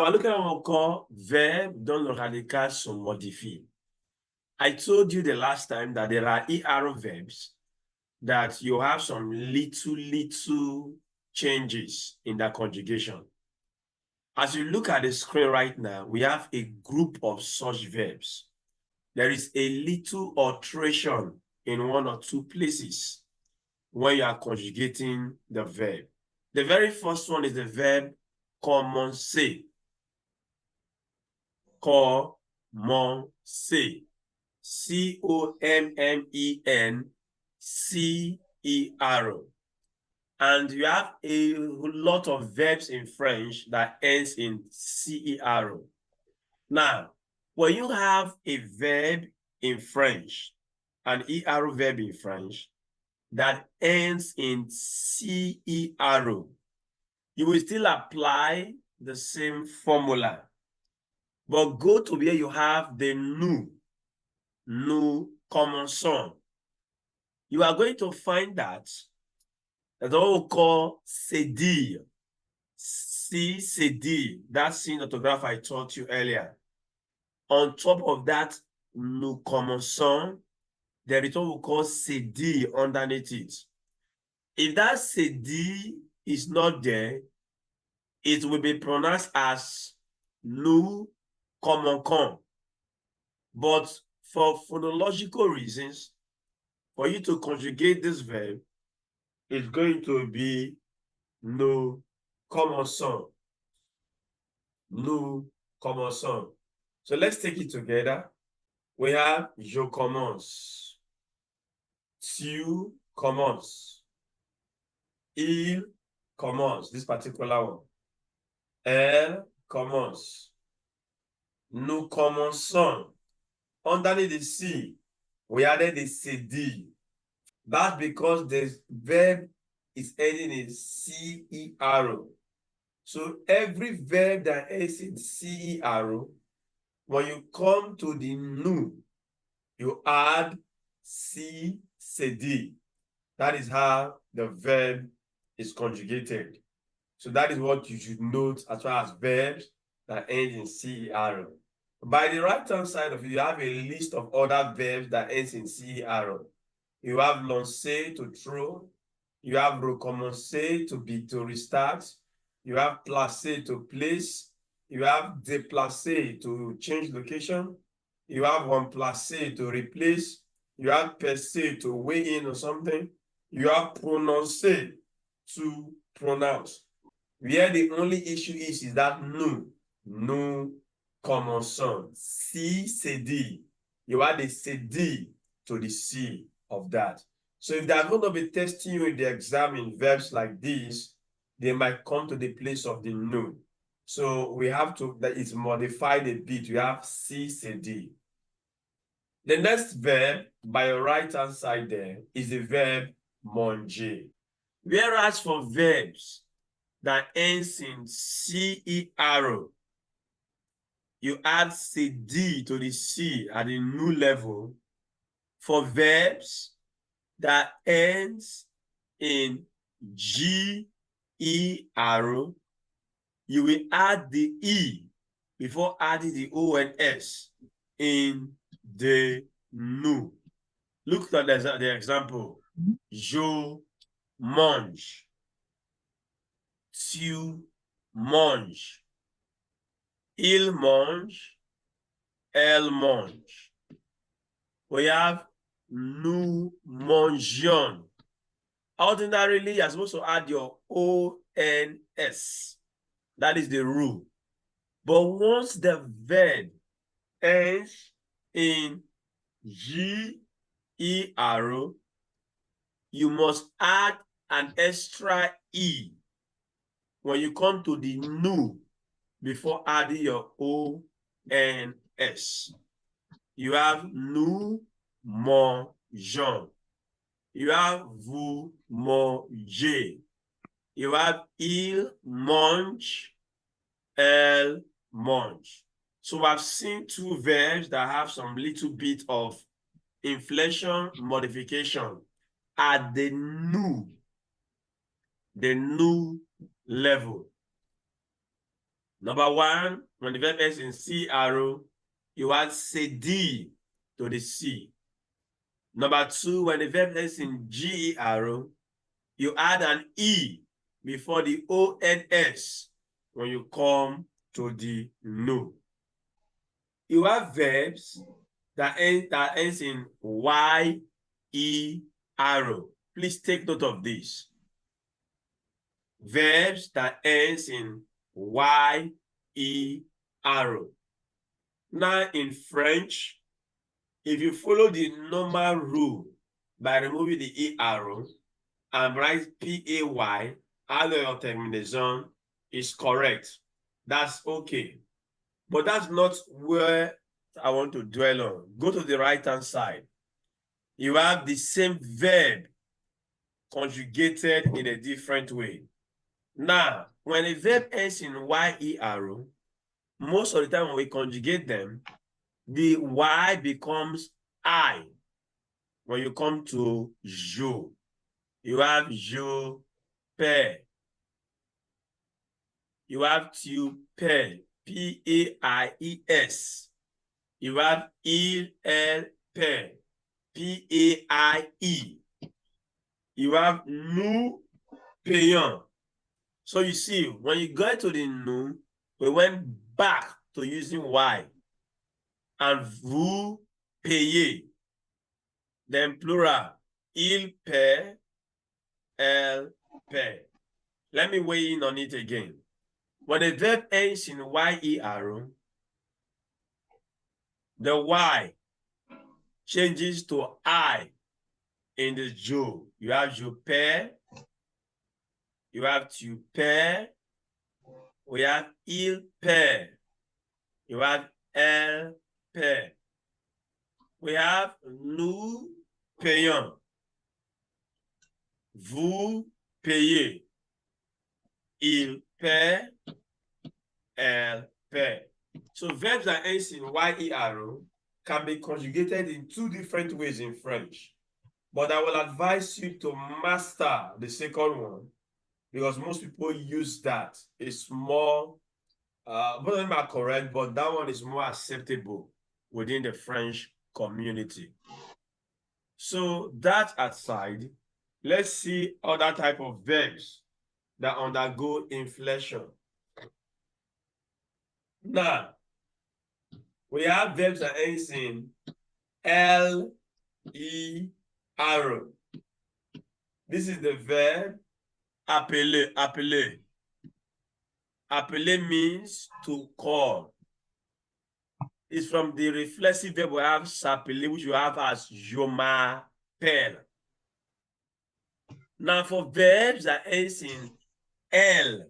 va looking at encore verbe dont le radical se modifie. I told you the last time that there are ER verbs that you have some little changes in the conjugation. As you look at the screen right now, we have a group of such verbs. There is a little alteration in one or two places when you are conjugating the verb. The very first one is the verb commencer. Commencer. C-O-M-M-E-N-C-E-R. And you have a lot of verbs in French that ends in C-E-R. Now, when you have a verb in French, an ER verb in French, that ends in C-E-R, you will still apply the same formula. But go to where you have the nous commençons. You are going to find that what we call c'est dire. Si, c'est dire. That scene autograph I taught you earlier. On top of that, nous commençons, there is what we call c'est dire underneath it. If that c'est dire is not there, it will be pronounced as nous commençons. But for phonological reasons, for you to conjugate this verb, it's going to be nous commençons. Nous commençons. So let's take it together. We have je commence. Tu commences. Il commence, this particular one. Elle commence. Nous commençons. Underneath the C, we added the CD. That's because the verb is ending in C-E-R. So every verb that ends in C-E-R, when you come to the nous, you add C, CD. That is how the verb is conjugated. So that is what you should note as far as verbs that end in C-E-R. By the right-hand side of it, you have a list of other verbs that ends in C-E-R. You have lancer, to throw. You have recommencer, to restart. You have placer, to place. You have déplacer, to change location. You have remplacer, to replace. You have percer, to weigh in or something. You have prononcer, to pronounce. Where the only issue is that nous commençons. Si, c'est dit. You add the c'est dit to the C of that. So if they're going to be testing you in the exam in verbs like this, they might come to the place of the nous. So we have to, that is modified a bit. You have si, c'est dit. The next verb, by your right-hand side there, is the verb manger. Whereas for verbs that ends in C-E-R, you add CD to the C at the nous level. For verbs that ends in G-E-R, you will add the E before adding the O and S in the nous. Look at the example. Je mange. Tu manges. Il mange. Elle mange. We have nous mangeons. Ordinarily, you're supposed to add your O-N-S. That is the rule. But once the verb ends in G-E-R, you must add an extra E when you come to the nous before adding your O-N-S. You have nous mangeons. You have vous mangez. You have il mange, elle mange. So I've seen two verbs that have some little bit of inflection modification at the nous level. Number one, when the verb ends in CRO, you add CD to the C. Number two, when the verb ends in GERO, you add an E before the ONS when you come to the no. You have verbs that ends in YERO. Please take note of this. Verbs that ends in YERO. Now in French, if you follow the normal rule by removing the ER and write PAY, either your termination is correct. That's okay. But that's not where I want to dwell on. Go to the right-hand side. You have the same verb conjugated in a different way. Now, when a verb ends in YER, most of the time when we conjugate them, the Y becomes I. When you come to je, you have je paie. You have tu paies, PAIES. You have il, elle, paie, PAIE. You have nous payons. So you see, when you go to the nous, we went back to using Y. And vous payez. Then plural, il paie, elle paie. Let me weigh in on it again. When the verb ends in YER, the Y changes to I in the je. You have je paie, you have tu paies, we have il paie, you have elle paie. We have nous payons, vous payez, il paie, elle paie. So verbs that end in YER can be conjugated in two different ways in French. But I will advise you to master the second one because most people use that. It's more, both of them are correct, but that one is more acceptable within the French community. So that aside, let's see other type of verbs that undergo inflection. Now, we have verbs that end in LER. This is the verb appeler. Appeler. Appeler means to call. It's from the reflexive verb we have s'appeler, which you have as je m'appelle. Now for verbs that ends in LER,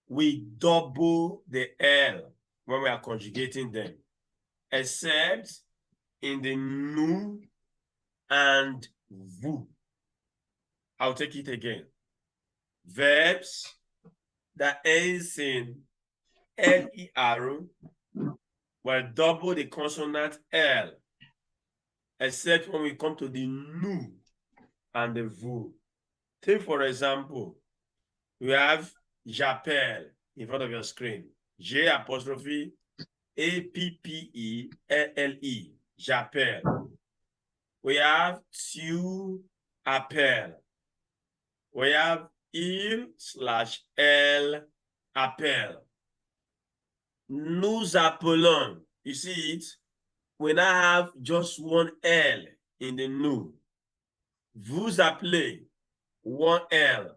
we double the L when we are conjugating them, except in the nous and vous. I'll take it again. Verbs that ends in LER will double the consonant L, except when we come to the nous and the vous. Take for example, we have j'appelle in front of your screen. J apostrophe APPELLE, j'appelle. We have tu appelles. We have il/elle appelle. Nous appelons. You see it? We now have just one L in the nous. Vous appelez, one L.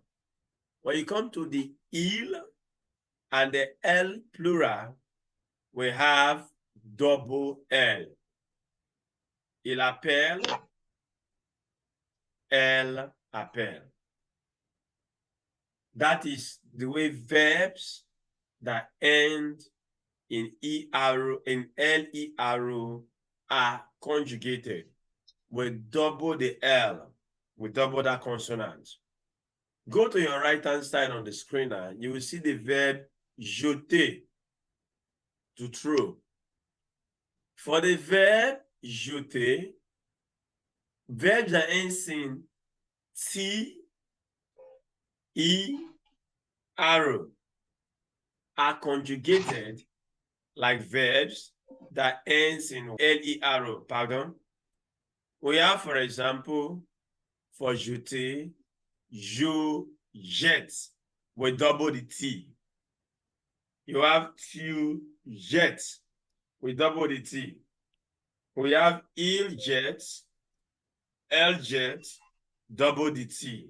When you come to the il and the L plural, we have double L. Il appelle, elle appelle. That is the way verbs that end in ER, in LER are conjugated. We double the L, we double that consonant. Go to your right-hand side on the screen now. You will see the verb jeter, to throw. For the verb jeter, verbs that end in T, E, arrow are conjugated like verbs that ends in ler, pardon. We have, for example, for jeter, je, jette, with double the T. You have tu jettes, with double the T. We have il jette, elle jette, double the T.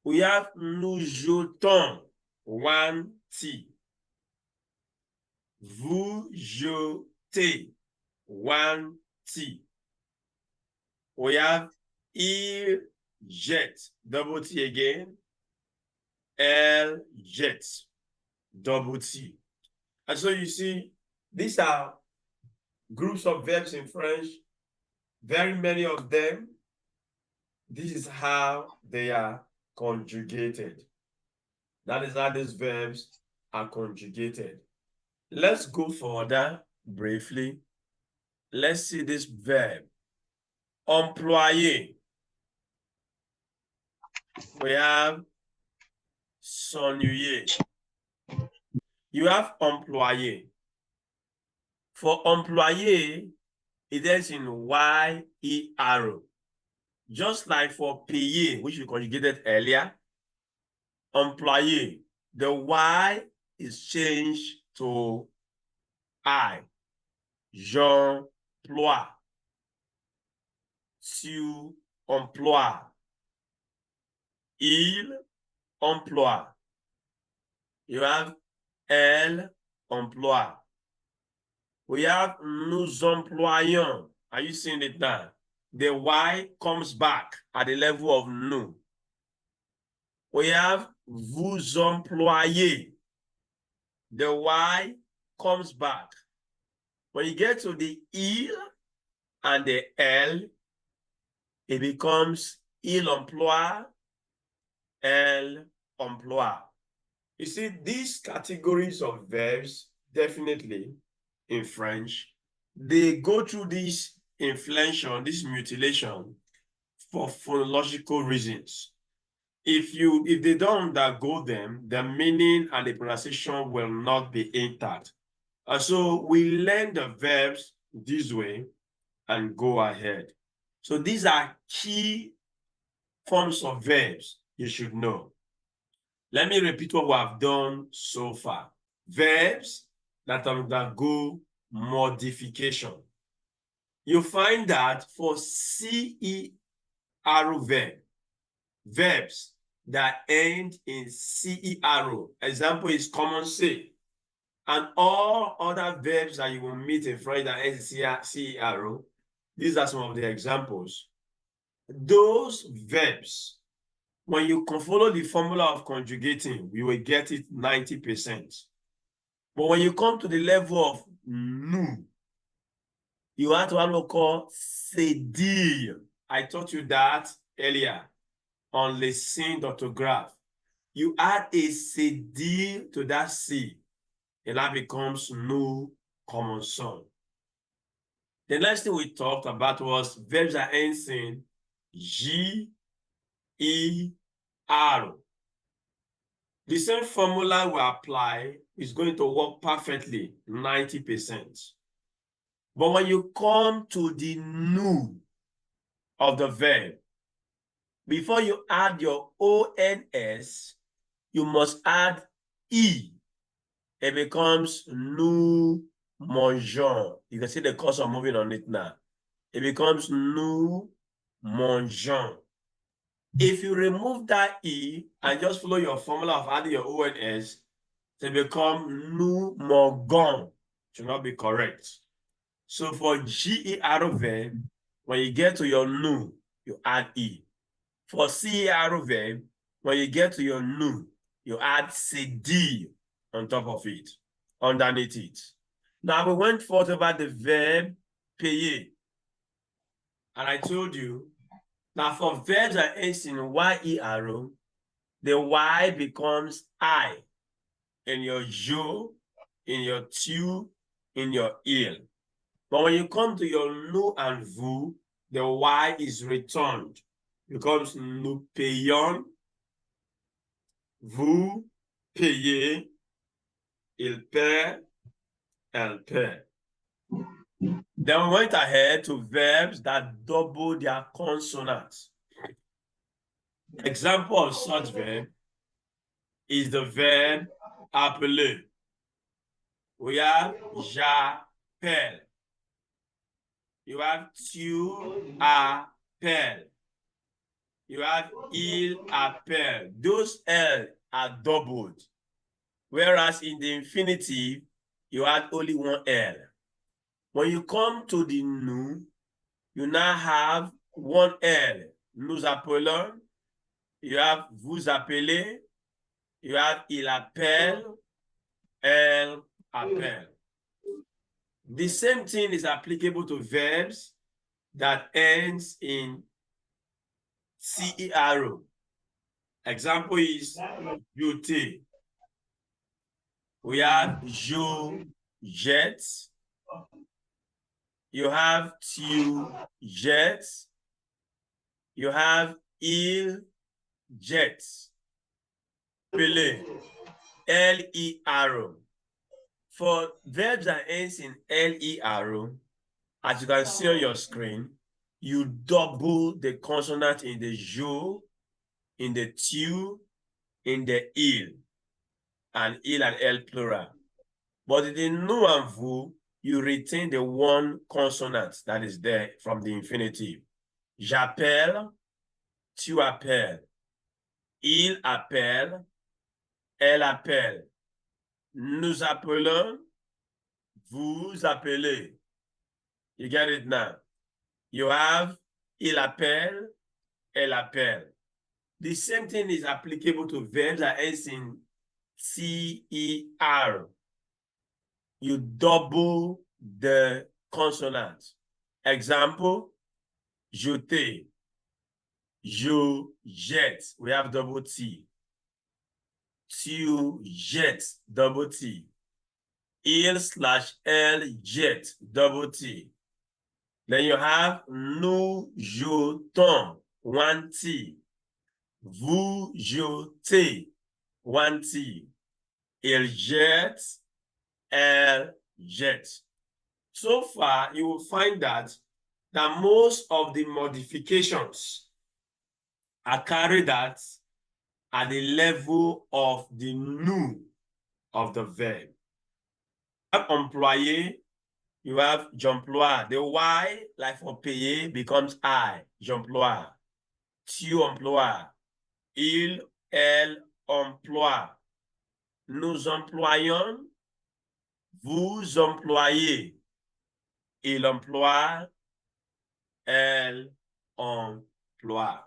We have nous jetons, one T. Vous jetez, one T. We have il jette, double T again. Elle jette, double T. And so you see, these are groups of verbs in French, very many of them. This is how they are conjugated. That is how these verbs are conjugated. Let's go further briefly. Let's see this verb. Employer. We have s'ennuyer. You have employer. For employer, it ends in Y-E-R. Just like for payer, which we conjugated earlier, employer, the Y is changed to I. J'emploie. Tu emploies. Il emploie. You have elle emploie. We have nous employons. Are you seeing it now? The Y comes back at the level of nous. We have vous employez. The Y comes back. When you get to the il and the elle, it becomes il emploie, elle emploie. You see, these categories of verbs, definitely in French, they go through this inflection, this mutilation for phonological reasons. If they don't undergo them, the meaning and the pronunciation will not be intact. And so we learn the verbs this way and go ahead. So these are key forms of verbs you should know. Let me repeat what we have done so far. Verbs that undergo modification. You find that for CER verb, verbs that end in CER, example is commencer, and all other verbs that you will meet in French that end in CER, these are some of the examples. Those verbs, when you can follow the formula of conjugating, we will get it 90%. But when you come to the level of nous, you have to have what we call c'est dire. I taught you that earlier on lesson d'orthographe. You add a c'est dire to that C, and that becomes nous commençons. The next thing we talked about was verbs that end in J, E, R. The same formula we apply is going to work perfectly, 90%. But when you come to the nous of the verb, before you add your ONS, you must add E. It becomes nous mangeons. You can see the cursor moving on it now. It becomes nous mangeons. If you remove that E and just follow your formula of adding your ONS, they become nous mangons. Should not be correct. So for GER verb, when you get to your nous, you add E. For CER verb, when you get to your nous, you add CD on top of it, underneath it. Now we went forth about the verb payer. And I told you, now for verbs that end in YER, the Y becomes I in your je, in your tu, in your il. But when you come to your nous and vous, the Y is returned. It becomes nous payons, vous payez, il paie, elle paie. Then we went ahead to verbs that double their consonants. Example of such verb is the verb appeler. We have j'appelle. You have tu appelles. You have il appelle. Those L are doubled. Whereas in the infinitive, you had only one L. When you come to the nous, you now have one L. Nous appelons. You have vous appelez. You have il appelle. Elle appelle. The same thing is applicable to verbs that ends in CER. Example is jeter. We have je jette. You have tu jettes. You have il jette. Pelé. L-E-R. For verbs that ends in L-E-R, as you can see on your screen, you double the consonant in the je, in the tu, in the il and L plural. But in the nous and vous, you retain the one consonant that is there from the infinitive. J'appelle, tu appelles. Il appelle, elle appelle. Nous appelons, vous appelez. You get it now? You have il appelle, elle appelle. The same thing is applicable to verbs that ends in CER. You double the consonant. Example, jeter, je jette. We have double T. Tu jettes, double T. Il/elle jette, double T. Then you have nous jetons, one T. Vous jetez, one T. Il jette, elle jette. So far, you will find that most of the modifications are carried out at the level of the nous of the verb. You have employé, you have j'emploie. The Y, like for payer, becomes I, j'emploie. Tu emploies. Il, elle emploie. Nous employons, vous employez. Il emploie, elle emploie.